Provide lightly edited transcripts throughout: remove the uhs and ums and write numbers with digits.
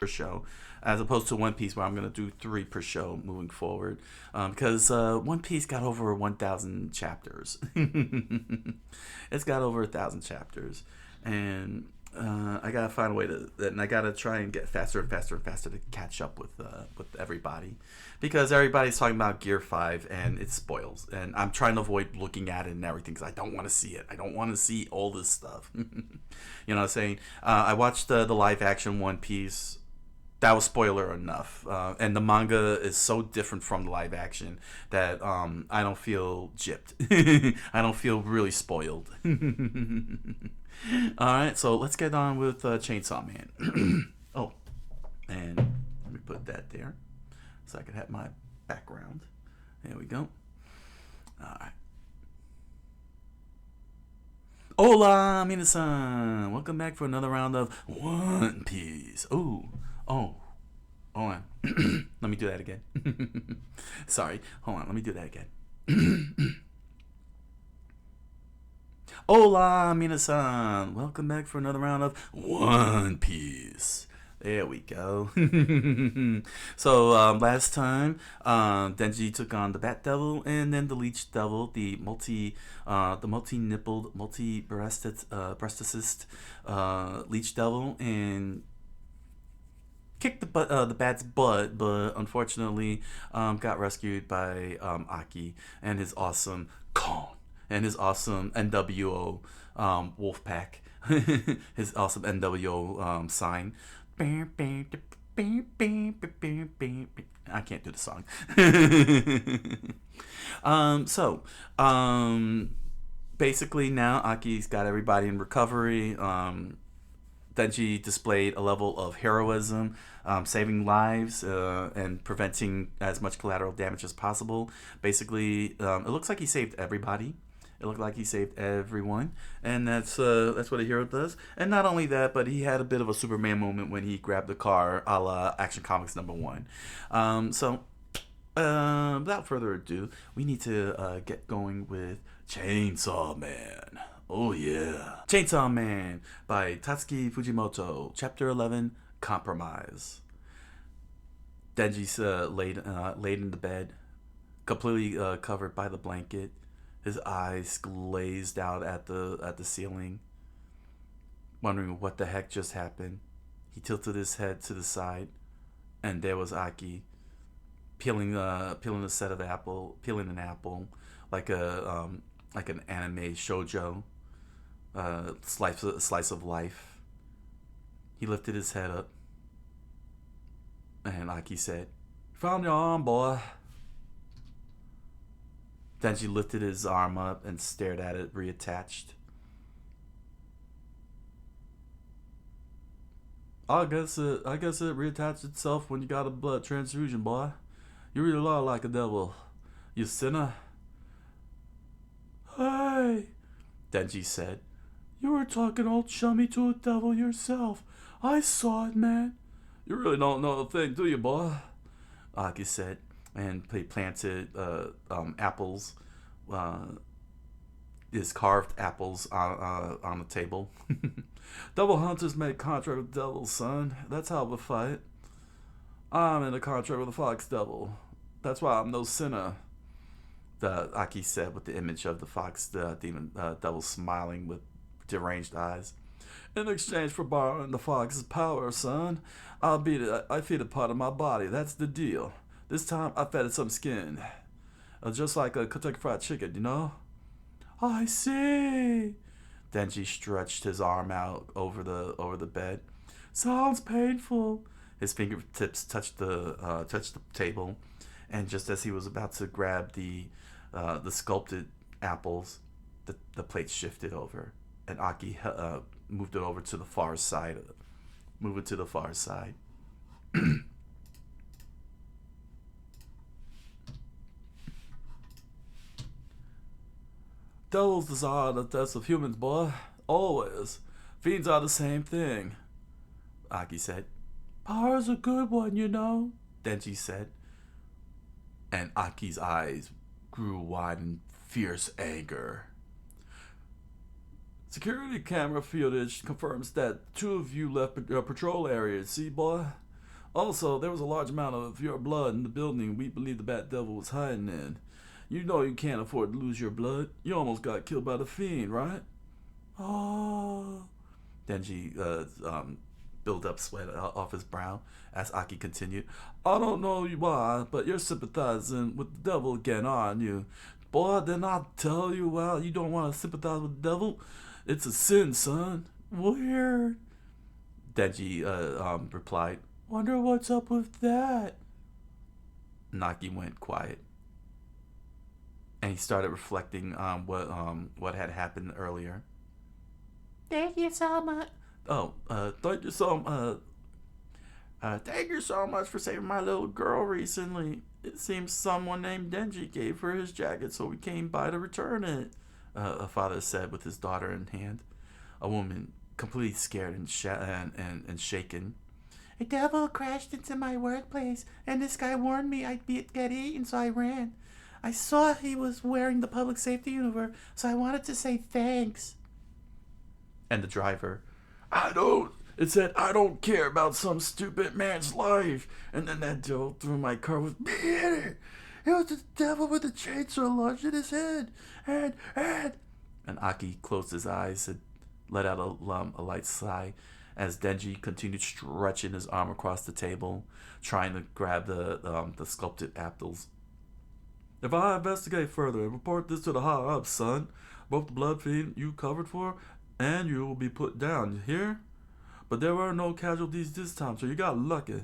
per show, as opposed to One Piece where I'm gonna do 3 per show moving forward, because One Piece got over 1,000 chapters. It's got over 1,000 chapters, and I gotta find a way to, and I gotta try and get faster and faster and faster to catch up with everybody, because everybody's talking about Gear 5 and it spoils, and I'm trying to avoid looking at it and everything because I don't want to see it. I don't want to see all this stuff. You know what I'm saying? I watched the live action One Piece. That was spoiler enough, and the manga is so different from the live action that I don't feel gypped. I don't feel really spoiled. All right, so let's get on with Chainsaw Man. Oh, and let me put that there so I can have my background. There we go. All right. Hola, minasan. Welcome back for another round of One Piece. Oh, hold on. Let me do that again. Sorry. Hold on. Let me do that again. Hola, minasan. Welcome back for another round of One Piece. There we go. So last time, Denji took on the Bat Devil and then the Leech Devil, the multi-nippled, breasticist Leech Devil, and kicked the bat's butt, but unfortunately got rescued by Aki and his awesome Kong and his awesome NWO wolf pack, his awesome NWO sign. I can't do the song. Basically now Aki's got everybody in recovery. Denji displayed a level of heroism, saving lives and preventing as much collateral damage as possible. Basically, it looks like he saved everybody. It looked like he saved everyone, and that's what a hero does. And not only that, but he had a bit of a Superman moment when he grabbed the car, a la Action Comics #1. Without further ado, we need to get going with Chainsaw Man. Oh yeah. Chainsaw Man by Tatsuki Fujimoto, Chapter 11, Compromise. Denji's laid in the bed, completely covered by the blanket, his eyes glazed out at the ceiling, wondering what the heck just happened. He tilted his head to the side, and there was Aki, peeling a set of peeling an apple, like an anime shoujo. Slice of life. He lifted his head up, and Aki said, "Found your arm, boy." Denji lifted his arm up and stared at it reattached. I guess it reattached itself when you got a blood transfusion, boy. You really are like a devil, you sinner. Hey, Denji said. You were talking all chummy to a devil yourself. I saw it, man. You really don't know a thing, do you, boy? Aki said, and he planted apples, his carved apples on the table. Devil hunters make contract with devils, son. That's how we fight. I'm in a contract with the fox devil. That's why I'm no sinner. The Aki said with the image of the fox demon devil smiling with deranged eyes. In exchange for borrowing the fox's power, son, I feed it part of my body. That's the deal. This time I fed it some skin, just like a Kentucky Fried Chicken, you know. I see. Denji stretched his arm out over the bed. Sounds painful. His fingertips touched the table, and just as he was about to grab the sculpted apples, the plate shifted over, and Aki moved it over to the far side. Move it to the far side. Devils desire the deaths of humans, boy. Always. Fiends are the same thing, Aki said. Power's a good one, you know, Denji said. And Aki's eyes grew wide in fierce anger. Security camera footage confirms that 2 of you left your patrol area. See, boy? Also, there was a large amount of your blood in the building we believe the Bat Devil was hiding in. You know you can't afford to lose your blood. You almost got killed by the fiend, right? Oh. Denji built up sweat off his brow as Aki continued. I don't know why, but you're sympathizing with the devil again, aren't you? Boy, didn't I tell you, well, you don't want to sympathize with the devil? It's a sin, son. Weird. Denji replied. Wonder what's up with that? Naki went quiet. And he started reflecting on what had happened earlier. Thank you so much. Oh, thank you so much for saving my little girl recently. It seems someone named Denji gave her his jacket, so we came by to return it. A father said with his daughter in hand. A woman, completely scared and shaken. A devil crashed into my workplace, and this guy warned me I'd get eaten, so I ran. I saw he was wearing the public safety uniform, so I wanted to say thanks. And the driver. It said, I don't care about some stupid man's life. And then that devil threw my car with me in it. It was the devil with the chainsaw launched in his head. And Aki closed his eyes and let out a light sigh as Denji continued stretching his arm across the table, trying to grab the sculpted apples. If I investigate further and report this to the higher ups, son, both the blood fiend you covered for and you will be put down, you hear? But there were no casualties this time, so you got lucky.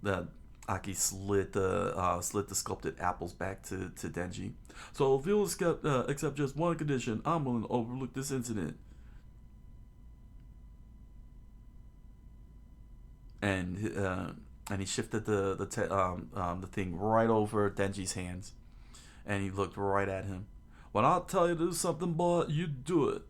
That Aki slid the sculpted apples back to Denji. So if you'll accept just one condition, I'm willing to overlook this incident. And he shifted the thing right over Denji's hands, and he looked right at him. When I tell you to do something, boy, you do it.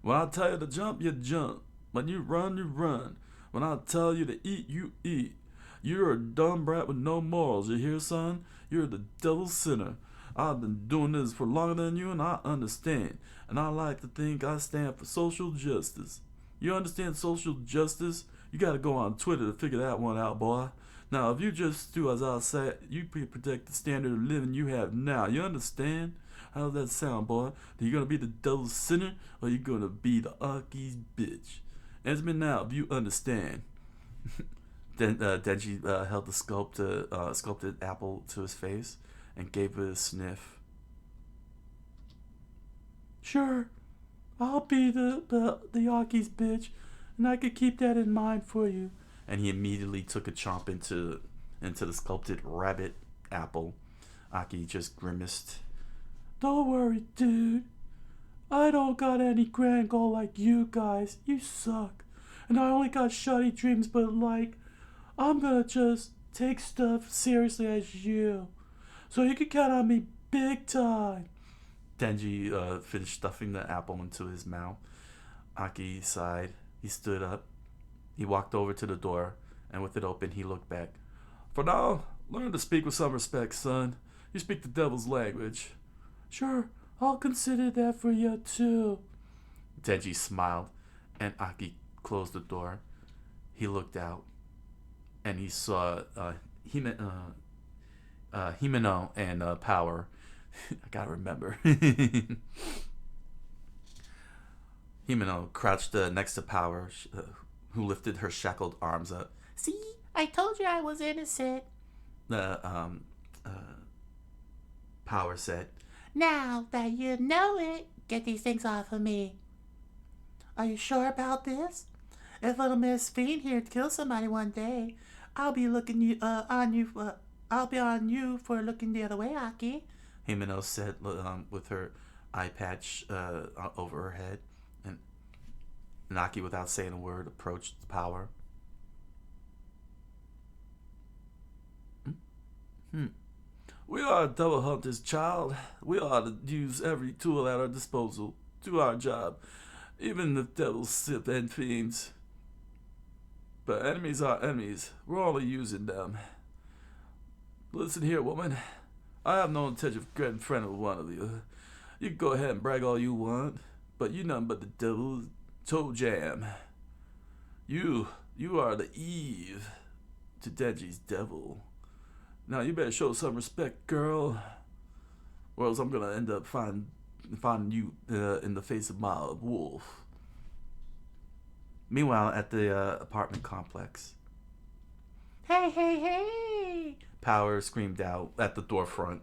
When I tell you to jump, you jump. When you run, you run. When I tell you to eat, you eat. You're a dumb brat with no morals, you hear, son? You're the devil's sinner. I've been doing this for longer than you, and I understand. And I like to think I stand for social justice. You understand social justice? You gotta go on Twitter to figure that one out, boy. Now, if you just do as I say, you protect the standard of living you have now. You understand? How does that sound, boy? Are you gonna be the devil's sinner, or are you gonna be the Aki's bitch? Answer me now if you understand. Then Denji held the sculpted apple to his face and gave it a sniff. Sure, I'll be the Aki's bitch, and I could keep that in mind for you. And he immediately took a chomp into the sculpted rabbit apple. Aki just grimaced. Don't worry, dude. I don't got any grand goal like you guys. You suck. And I only got shoddy dreams, but I'm gonna just take stuff seriously as you. So you can count on me big time. Denji finished stuffing the apple into his mouth. Aki sighed. He stood up. He walked over to the door, and with it open, he looked back. For now, learn to speak with some respect, son. You speak the devil's language. Sure, I'll consider that for you, too. Denji smiled, and Aki closed the door. He looked out, and he saw Himeno and Power. I gotta remember. Himeno crouched next to Power, who lifted her shackled arms up. See, I told you I was innocent. Power said. Now that you know it, get these things off of me. Are you sure about this? If little Miss Fiend here kills somebody one day, I'll be on you for looking the other way, Aki. Himeno said with her eye patch over her head, and Aki, without saying a word, approached Power. We are devil hunters, child. We ought to use every tool at our disposal. Do our job, even if devils sip and fiends. But enemies are enemies. We're only using them. Listen here, woman. I have no intention of getting friend with one of you. You can go ahead and brag all you want, but you nothing but the devil's toe jam. You are the Eve. to Denji's devil. Now you better show some respect, girl, or else I'm gonna end up finding you in the face of my wolf. Meanwhile, at the apartment complex, Hey, hey, hey! Power screamed out at the front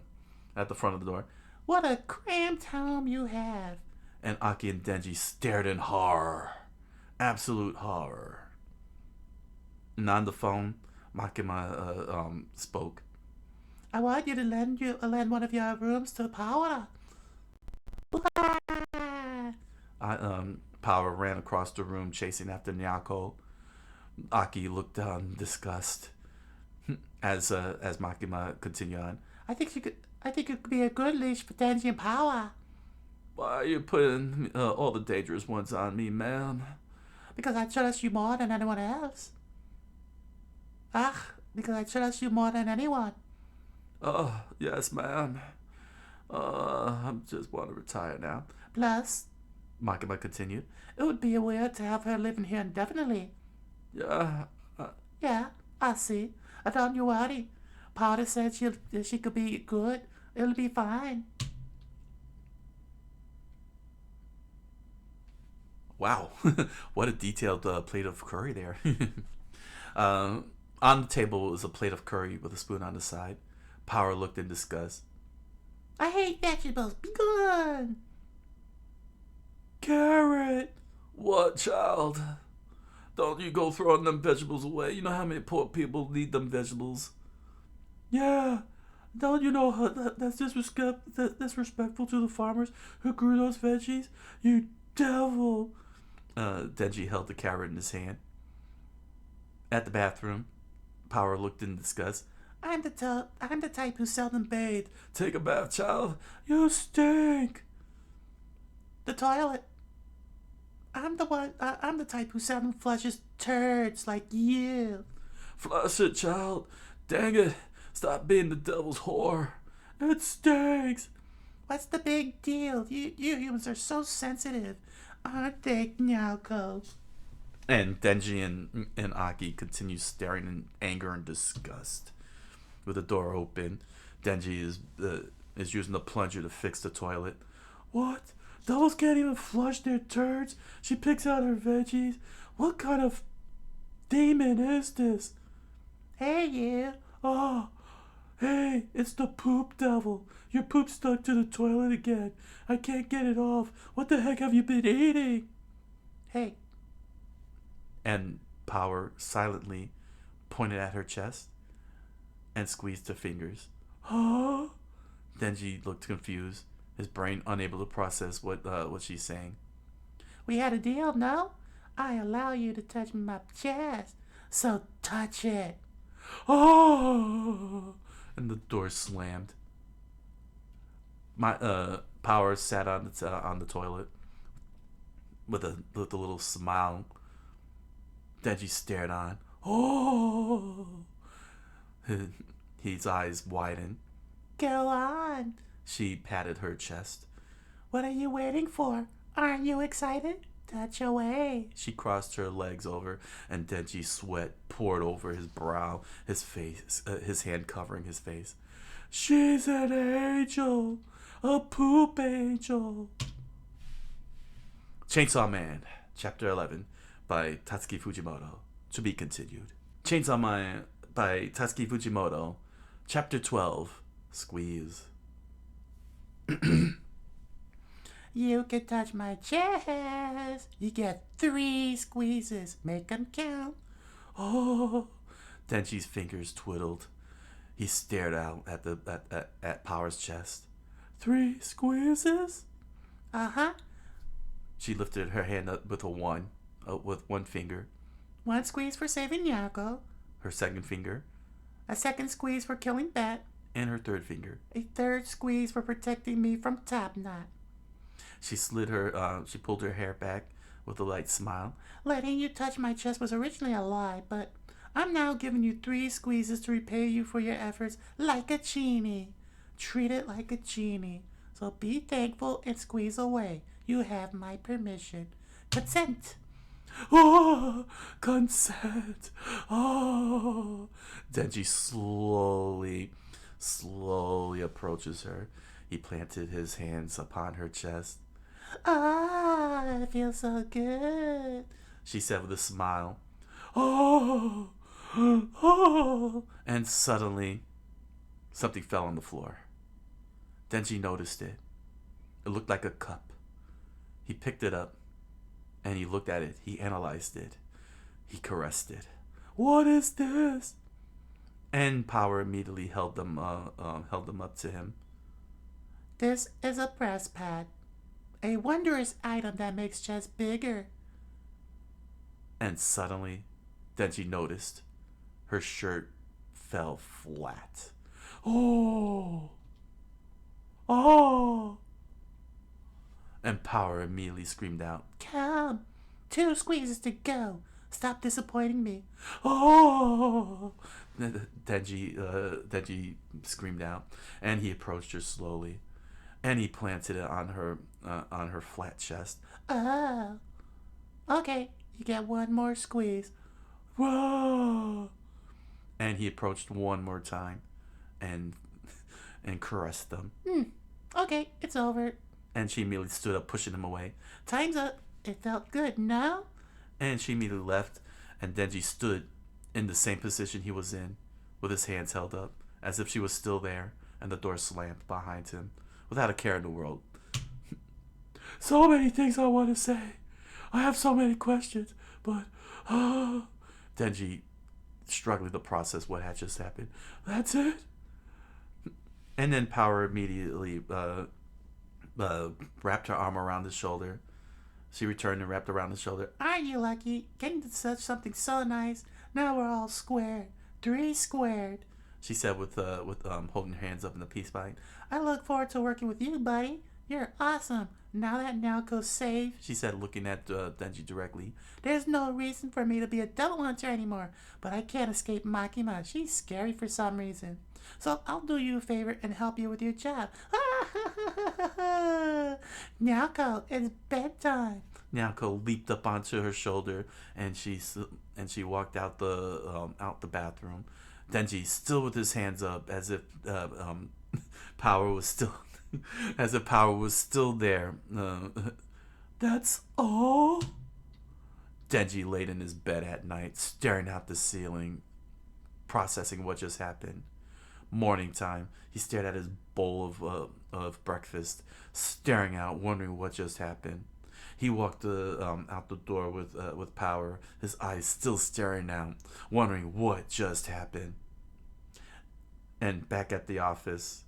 of the door, What a cramped home you have. and Aki and Denji stared in horror. Absolute horror. And on the phone, Makima spoke. I want you to lend one of your rooms to Power. Power ran across the room chasing after Nyako. Aki looked down in disgust as Makima continued on. I think it could be a good leash for Denji and Power. Why are you putting all the dangerous ones on me, ma'am? Because I trust you more than anyone else. Because I trust you more than anyone. Oh, yes, ma'am. I just want to retire now. Plus, Makima continued. it would be weird to have her living here indefinitely. Yeah. Yeah, I see. Don't you worry. Powder said she could be good. It'll be fine. Wow, what a detailed plate of curry there. On the table was a plate of curry with a spoon on the side. Power looked in disgust. I hate vegetables. Be gone. Carrot! What, child? Don't you go throwing them vegetables away. You know how many poor people need them vegetables. Yeah. Don't you know that's disrespectful to the farmers who grew those veggies? You devil. Denji held the carrot in his hand. At the bathroom, Power looked in disgust. I'm the type who seldom bathe. Take a bath, child. You stink. The toilet. I'm the type who seldom flushes turds like you. Flush it, child. Dang it. Stop being the devil's whore. It stinks. What's the big deal? You humans are so sensitive, aren't they, Nyako? And Denji and Aki continue staring in anger and disgust. With the door open, Denji is using the plunger to fix the toilet. What? Devils can't even flush their turds? She picks out her veggies? What kind of demon is this? Hey, you. Oh, hey, it's the poop devil. Your poop stuck to the toilet again. I can't get it off. What the heck have you been eating? Hey. And Power silently pointed at her chest and squeezed her fingers. Huh? Denji looked confused, his brain unable to process what she's saying. We had a deal, no? I allow you to touch my chest, so touch it. Oh! And the door slammed. My Power sat on the toilet with a little smile. Denji stared on. Oh! His eyes widened. Go on. She patted her chest. What are you waiting for? Aren't you excited? Touch away. She crossed her legs over, and Denji sweat poured over his brow, his face, his hand covering his face. She's an angel. A poop angel. Chainsaw Man, Chapter 11, by Tatsuki Fujimoto. To be continued. Chainsaw Man by Tatsuki Fujimoto, Chapter 12, Squeeze. You can touch my chest. You get 3 squeezes. Make 'em count. Oh! Denji's fingers twiddled. He stared out at Power's chest. 3 squeezes? Uh-huh. She lifted her hand up with with one finger. 1 squeeze for saving Nyako. Her second finger. A 2nd squeeze for killing Bet. And her third finger. A 3rd squeeze for protecting me from Top Knot. She she pulled her hair back with a light smile. Letting you touch my chest was originally a lie, but I'm now giving you 3 squeezes to repay you for your efforts like a genie. Treat it like a genie. So be thankful and squeeze away. You have my permission. Consent. Oh, consent. Oh. Denji slowly approaches her. He planted his hands upon her chest. Ah, it feels so good. She said with a smile. Oh. Oh. And suddenly, something fell on the floor. Denji noticed it. It looked like a cup. He picked it up, and he looked at it. He analyzed it. He caressed it. What is this? And Power immediately held them up to him. This is a press pad. A wondrous item that makes chess bigger. And suddenly, Denji noticed her shirt fell flat. Oh. Oh. And Power immediately screamed out. Come, 2 squeezes to go. Stop disappointing me. Oh. Denji screamed out, and he approached her slowly, and he planted it on her flat chest. Oh. Okay, you get one more squeeze. Whoa. And he approached one more time, and caressed them. Okay, it's over. And she immediately stood up, pushing him away. Time's up. It felt good, no? And she immediately left, and Denji stood in the same position he was in, with his hands held up, as if she was still there, and the door slammed behind him, without a care in the world. So many things I want to say. I have so many questions, but Denji struggling to process what had just happened. That's it? And then Power immediately wrapped her arm around his shoulder. She returned and wrapped around his shoulder. Aren't you lucky? Getting to such something so nice. Now we're all squared. 3 squared. She said with holding her hands up in the peace sign. I look forward to working with you, buddy. You're awesome. Now that Naoko's safe, She said, looking at Denji directly. there's no reason for me to be a double hunter anymore. But I can't escape Makima. She's scary for some reason. So I'll do you a favor and help you with your job. Naoko, it's bedtime. Naoko leaped up onto her shoulder, and she walked out the bathroom. Denji still with his hands up, as if Power was still there. That's all? Denji laid in his bed at night, staring at the ceiling, processing what just happened. Morning time, he stared at his bowl of breakfast, staring out, wondering what just happened. He walked out the door with Power, his eyes still staring out, wondering what just happened. And back at the office,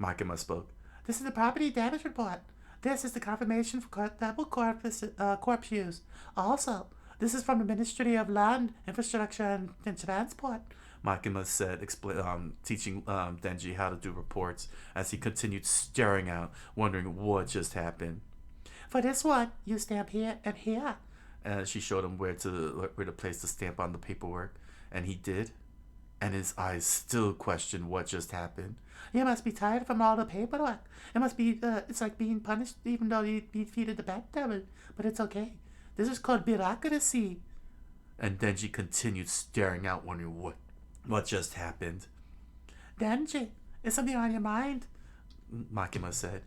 Makima spoke. This is the property damage report. This is the confirmation for double corpse use. Also, this is from the Ministry of Land, Infrastructure and Transport. Makima said, teaching Denji how to do reports as he continued staring out, wondering what just happened. For this one, you stamp here and here. She showed him where to place the stamp on the paperwork, and he did. And his eyes still questioned what just happened. You must be tired from all the paperwork. It must be, it's like being punished even though you defeated the bad devil. But it's okay. This is called bureaucracy. And Denji continued staring out, wondering what just happened. Denji, is something on your mind? Makima said.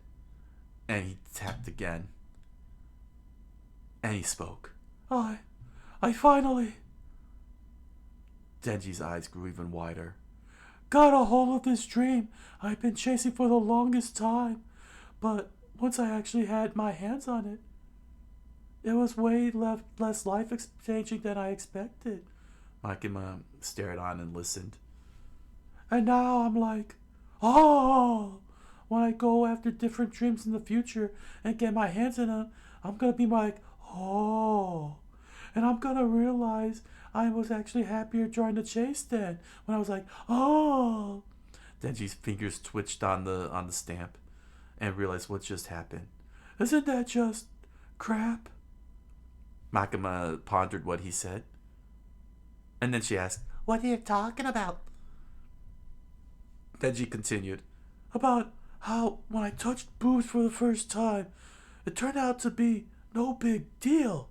And he tapped again. And he spoke. I finally... Denji's eyes grew even wider. Got a hold of this dream I've been chasing for the longest time. But once I actually had my hands on it, it was way less life-changing than I expected. Makima stared on and listened. And now I'm like, oh, when I go after different dreams in the future and get my hands in them, I'm going to be like, oh. And I'm going to realize I was actually happier during the chase then, when I was like, oh. Denji's fingers twitched on the stamp and realized what just happened. Isn't that just crap? Makima pondered what he said. And then she asked, What are you talking about? Denji continued. About how when I touched boobs for the first time, it turned out to be no big deal.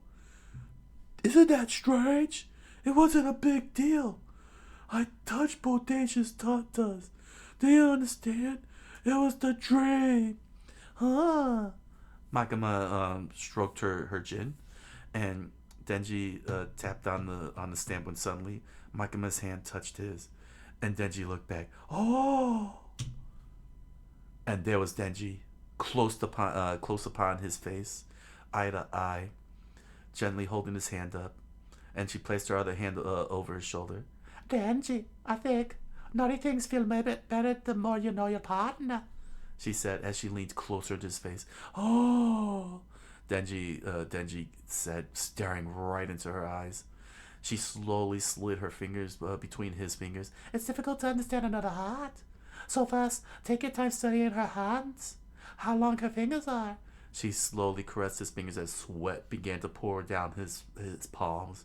Isn't that strange? It wasn't a big deal. I touched Bodacious tatas. Do you understand? It was the dream. Huh. Makima stroked her chin, and Denji tapped on the stamp when suddenly Makima's hand touched his, and Denji looked back. Oh! And there was Denji, close upon his face, eye to eye, gently holding his hand up, and she placed her other hand over his shoulder. Denji, I think naughty things feel maybe better the more you know your partner, she said as she leaned closer to his face. Oh! Denji said, staring right into her eyes. She slowly slid her fingers between his fingers. It's difficult to understand another heart. So first, take your time studying her hands, how long her fingers are. She slowly caressed his fingers as sweat began to pour down his palms.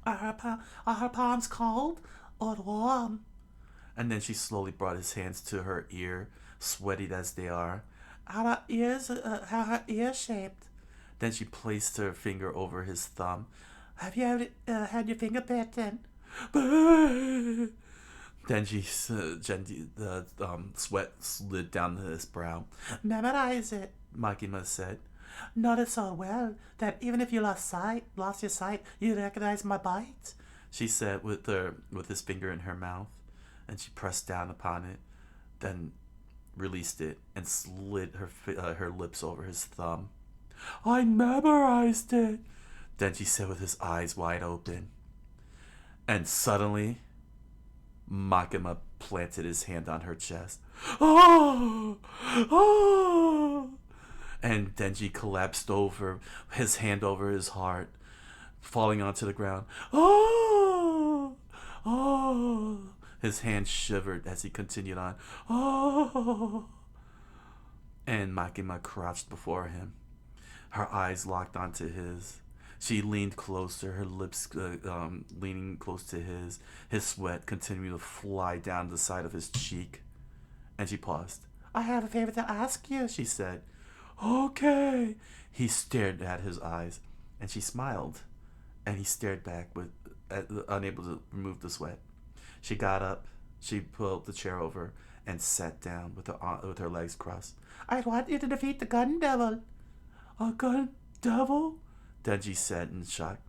Are her palms cold or warm? And then she slowly brought his hands to her ear, sweaty as they are. How her ears shaped? Then she placed her finger over his thumb. Have you ever had your finger bitten? Denji gently, sweat slid down his brow. Memorize it, Makima said. Notice so well that even if you lost your sight, you recognize my bite. She said with his finger in her mouth, and she pressed down upon it, then released it and slid her lips over his thumb. I memorized it, Denji said with his eyes wide open. And suddenly, Makima planted his hand on her chest. Oh! Oh! And Denji collapsed over, his hand over his heart, falling onto the ground. Oh! Oh! His hand shivered as he continued on. Oh! And Makima crouched before him, her eyes locked onto his. She leaned closer, her lips leaning close to his sweat continuing to fly down the side of his cheek. And she paused. I have a favor to ask you, She said. Okay. He stared at his eyes, and she smiled, and he stared back, unable to remove the sweat. She got up, she pulled the chair over, and sat down with her legs crossed. I want you to defeat the gun devil. A gun devil? Denji said in shock.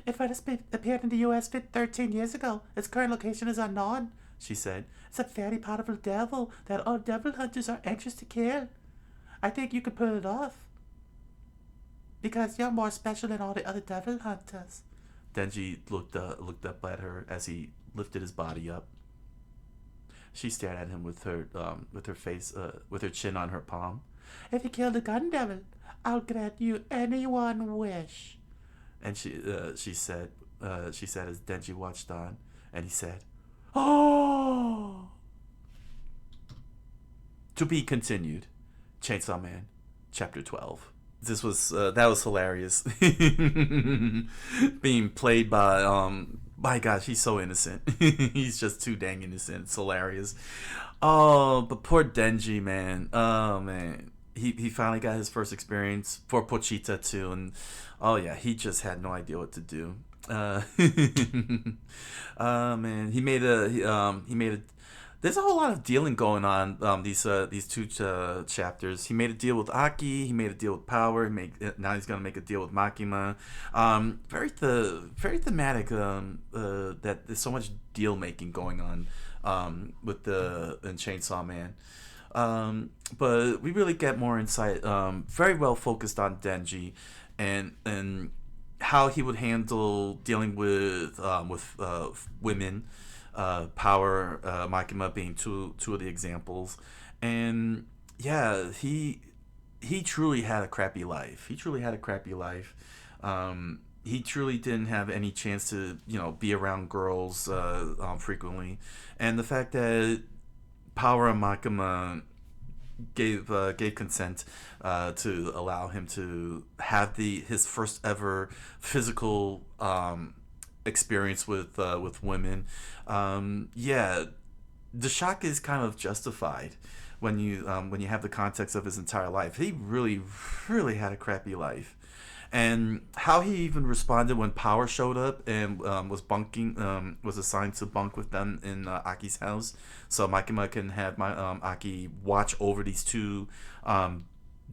It first appeared in the U.S. 13 years ago. Its current location is unknown, she said. It's a very powerful devil that all devil hunters are anxious to kill. I think you could pull it off, because you're more special than all the other devil hunters. Denji looked up at her as he lifted his body up. She stared at him with her chin on her palm. If you kill the gun devil, I'll grant you any one wish. And she said as Denji watched on, and he said, Oh! To be continued. Chainsaw Man, Chapter 12. That was hilarious. Being played by my gosh, he's so innocent. He's just too dang innocent. It's hilarious. Oh, but poor Denji, man. Oh man. He finally got his first experience for Pochita too, and oh yeah, he just had no idea what to do. Man, he made a. There's a whole lot of dealing going on these two chapters. He made a deal with Aki. He made a deal with Power. Now he's gonna make a deal with Makima. Very thematic. That there's so much deal making going on in Chainsaw Man. But we really get more insight. Very well focused on Denji, and how he would handle dealing with women. Power, Makima being two of the examples, and yeah, he truly had a crappy life. He truly didn't have any chance to be around girls frequently, and the fact that Power and Makima gave consent to allow him to have his first ever physical experience with women. The shock is kind of justified when you have the context of his entire life. He really had a crappy life. And how he even responded when Power showed up and was assigned to bunk with them in Aki's house, so Makima can have Aki watch over these two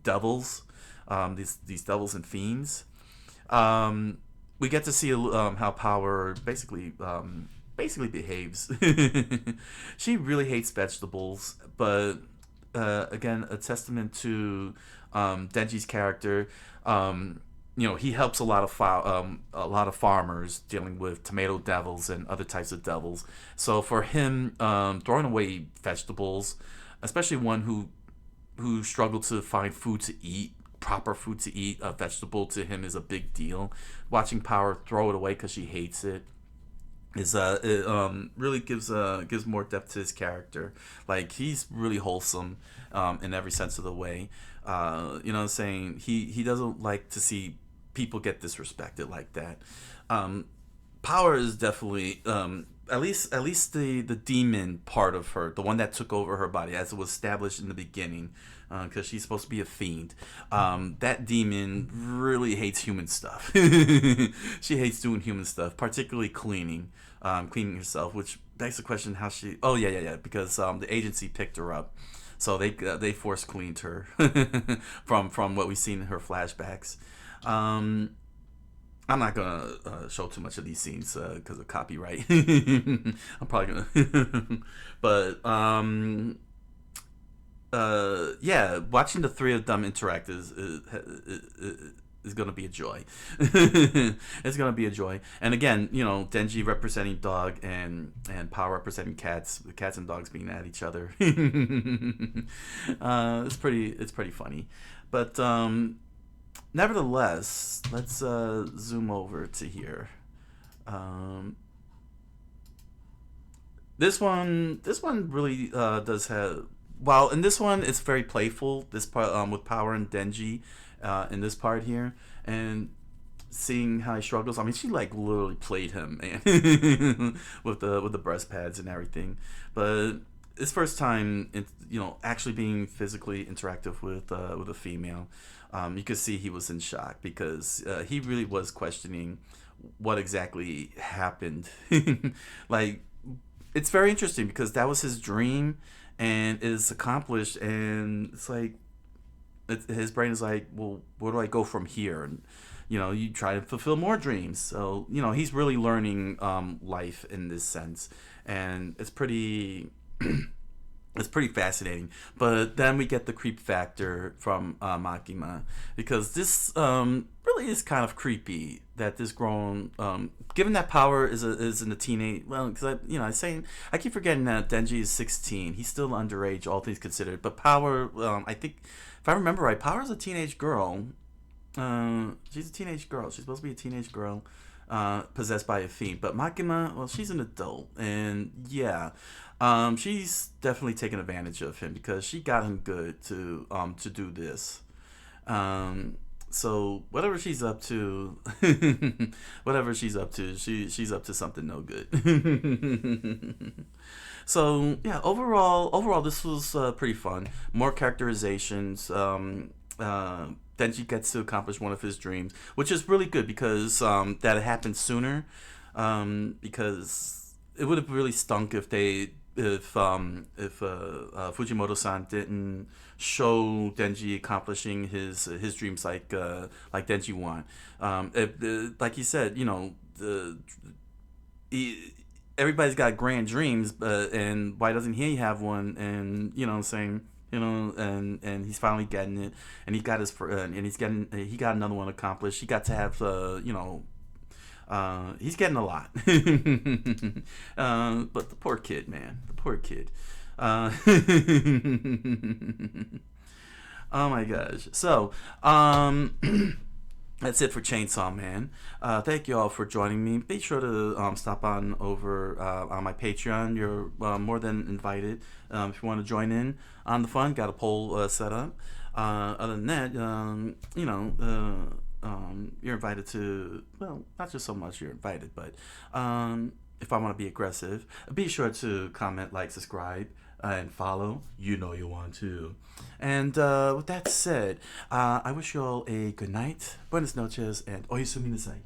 devils, these devils and fiends. We get to see how Power basically behaves. She really hates vegetables, but again, a testament to Denji's character. He helps a lot of farmers dealing with tomato devils and other types of devils. So for him, throwing away vegetables, especially one who struggled to find food to eat, proper food to eat, a vegetable to him is a big deal. Watching Power throw it away because she hates it really gives more depth to his character. Like, he's really wholesome in every sense of the way. You know what I'm saying? He doesn't like to see people get disrespected like that. Power is definitely at least the demon part of her, the one that took over her body, as it was established in the beginning, because she's supposed to be a fiend. That demon really hates human stuff. She hates doing human stuff, particularly cleaning herself, which begs the question how she. Oh yeah, because the agency picked her up. So they force cleaned her from what we've seen in her flashbacks. I'm not gonna show too much of these scenes because of copyright. I'm probably gonna, but yeah, watching the three of them interact is gonna be a joy. It's gonna be a joy. And again, Denji representing dog and Power representing cats and dogs being at each other. It's pretty funny. But nevertheless, let's zoom over to here. This one really does have. Well, in this one, it's very playful. This part with Power and Denji, in this part here, and seeing how he struggles. I mean, she like literally played him, man, with the breast pads and everything. But his first time, actually being physically interactive with a female, you could see he was in shock because he really was questioning what exactly happened. Like, it's very interesting because that was his dream. And it's accomplished, and it's like his brain is like, well, where do I go from here? And you try to fulfill more dreams. So he's really learning life in this sense, and it's pretty it's pretty fascinating. But then we get the creep factor from Makima, because this really is kind of creepy that this grown, given that Power is in the teenage. Well, because I keep forgetting that Denji is 16. He's still underage, all things considered. But Power, I think, if I remember right, Power's a teenage girl. She's a teenage girl. She's supposed to be a teenage girl, possessed by a fiend. But Makima, well, she's an adult, and yeah. She's definitely taken advantage of him because she got him good to do this. So whatever she's up to, she's up to something no good. So yeah, overall, this was pretty fun. More characterizations. Denji gets to accomplish one of his dreams, which is really good because that happened sooner. Because it would have really stunk if Fujimoto-san didn't show Denji accomplishing his dreams like Denji want. Like he said, everybody's got grand dreams, and why doesn't he have one? And what I'm saying, and he's finally getting it, and he got he got another one accomplished. He got to have he's getting a lot. But the poor kid, man. The poor kid. Oh my gosh. So, that's it for Chainsaw Man. Thank you all for joining me. Be sure to stop on over on my Patreon. You're more than invited. If you want to join in on the fun, got a poll set up. Other than that, you're invited to, well, not just so much you're invited, but if I want to be aggressive, be sure to comment, like, subscribe, and follow, you know you want to. And with that said, I wish you all a good night, buenas noches, and oyasuminasai.